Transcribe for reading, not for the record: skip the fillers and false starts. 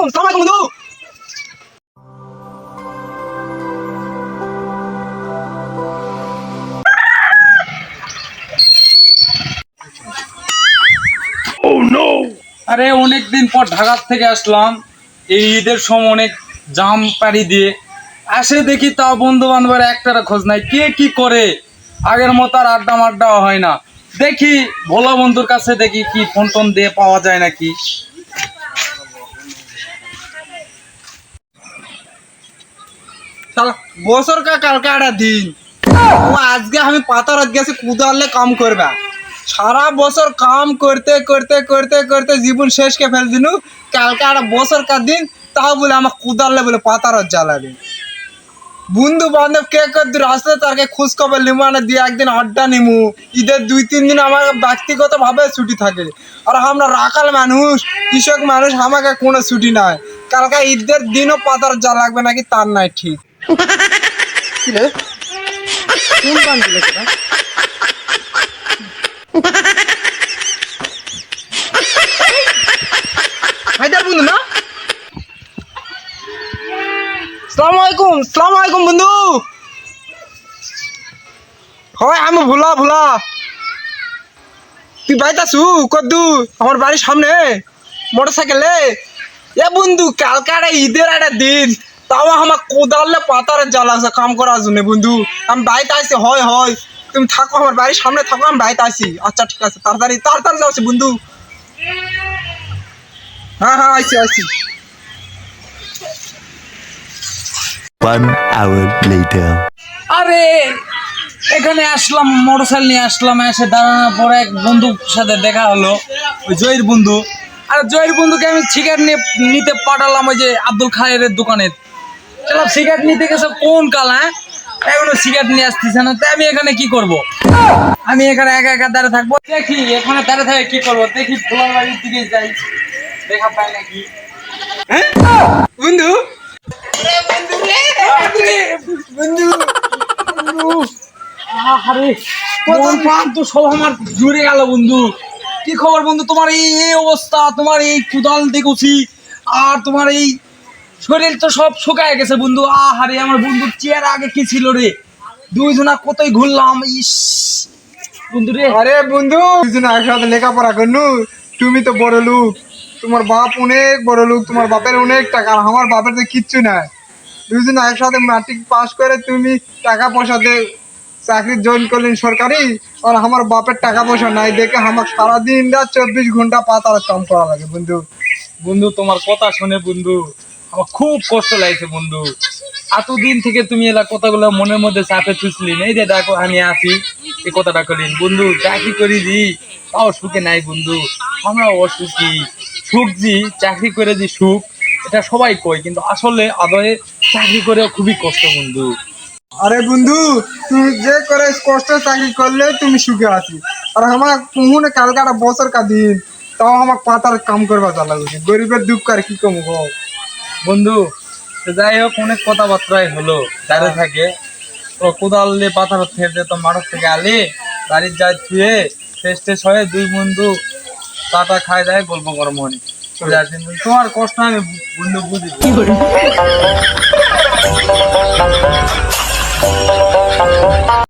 আলাইকুম বন্ধু। আরে অনেকদিন পর ঢাকা থেকে আসলাম, এই ঈদের সময় অনেক জাম পাড়ি দিয়ে আসে দেখি, তাও বন্ধু বান্ধবের একটারা খোঁজ নাই, কে কি করে। আগের মতো আর আড্ডা মাড্ডা হয় না। দেখি ভোলা বন্ধুর কাছে দেখি কি ফোন টোন দিয়ে পাওয়া যায় নাকি। বছর কালকে একটা দিন আজকে আমি পাতার গেছে কুদালে কাম করবা, সারা বছর কাম করতে করতে করতে করতে জীবন শেষকে ফেল দিনু। কালকে একটা বছর কার দিন, তাও বলে আমার কুদালে বলে পাতার জ্বালাবে। বন্ধু বান্ধব কে দূর আসলে তাকে খোঁজ খবর নিমু, না দিয়ে একদিন আড্ডা নিমু। ঈদের 2-3 দিন আমার ব্যক্তিগত ভাবে ছুটি থাকে, আর আমরা রাখাল মানুষ, কৃষক মানুষ, আমাকে কোনো ছুটি নাই। কালকে ঈদের দিনও পাতার জ্বালা লাগবে নাকি তার নাই ঠিক। কোন গান দিলে সেটা? হায়দার বন্ধু না? সালাম আলাইকুম বন্ধু। হয় আমি ভোলা। তুই বাইতে আসু কদ্দু? আমার বাড়ির সামনে মোটর সাইকেলে। এ বন্ধু কালকে একটা ঈদের একটা দিন, তাও আমার কোদালে পাতারে জ্বালা কাম করার জন্য। বন্ধু আমি বাড়িতে আসি। হয় তুমি থাকো, আমার বাড়ির সামনে থাকো, আমি বাড়িতে আসি। আচ্ছা ঠিক আছে, তাড়াতাড়ি যাচ্ছি বন্ধু। হ্যাঁ আসি। 1 hour later. আরে এখানে আসলাম, মোটরসাইকেল নিয়ে আসলাম, এসে দাঁড়ানোর পরে এক বন্ধুর সাথে দেখা হলো, ওই জয়ের বন্ধু। আর জয়ের বন্ধুকে আমি সিগারেট নিতে পাঠালাম ওই যে আব্দুল খায়ের দোকানে। চলো সিগারেট নিতে গেছে কোন কালা, এখনো সিগারেট নিয়ে আসতেছে না। তাই আমি এখানে কি করব? আমি এখানে একা দাঁড়িয়ে থাকবো? দেখি এখানে দাঁড়িয়ে থাকে কি করবো, দেখি ভোলার বাড়ির দিকে যাই, দেখা পাই নাকি। হ্যাঁ বন্ধু, বন্ধু আরে মন প্রাণ তো সব আমার জুড়ে গেল বন্ধু। কি খবর বন্ধু, তোমার এই অবস্থা, তোমার এই কুদাল দেখছি, আর তোমার এই শরীর তো সব শুকায় গেছে বন্ধু। আহারে আমার বন্ধুর চেয়ার আগে কি ছিল রে, দুইজনা কতই ঘুরলাম। ইস বন্ধু রে। আরে বন্ধু, দুজন একসাথে লেখাপড়া করনু। তুমি তো বড় লোক, তোমার বাপ অনেক বড় লোক, তোমার বাপের অনেক টাকা, আর আমার বাপের তো কিচ্ছু নাই। দুজন একসাথে ম্যাট্রিক পাস করে তুমি টাকা পয়সাতে চাকরি জয়েন করলেন সরকারি, আর আমার বাপের টাকা পয়সা নাই দেখে আমার সারাদিন রাত 24 ঘন্টা পাতার কাম করা লাগে। বন্ধু বন্ধু তোমার কথা শুনে বন্ধু আমার খুব কষ্ট লাগছে বন্ধু। এতদিন থেকে তুমি এলা কথাগুলো মনের মধ্যে চাপে চুষলি, এই যে দেখো আমি আছি, এই কথাটা করিন বন্ধু। চাকরি করি জি, তাও সুখে নাই বন্ধু, আমরা অসুখী। সুখ জি, চাকরি করে যে সুখ, এটা সবাই কয়, কিন্তু আসলে আদয়ে চাকরি করে খুবই কষ্ট বন্ধু। আরে বন্ধু, তুমি যে করে কষ্ট চাকরি করলে তুমি সুখে আছি, আর আমার কুহুনে কালকে একটা বছর কা দিন, তাও আমার পাতার কাম করবা জ্বালা লাগে। গরিবের দুঃখ আর কি কম গো বন্ধু যাই হোক, অনেক কথাবার্তাই হলো, দাঁড়িয়ে থাকে তো কোদাল দিয়ে পাথর থেকে তো মাঠের থেকে আলি বাড়ির যায় ধুয়ে শেষ হয়ে দুই বন্ধু টাটা খাই দেয়, গল্প করো মনে। তোমার কষ্ট আমি বন্ধু বুঝি।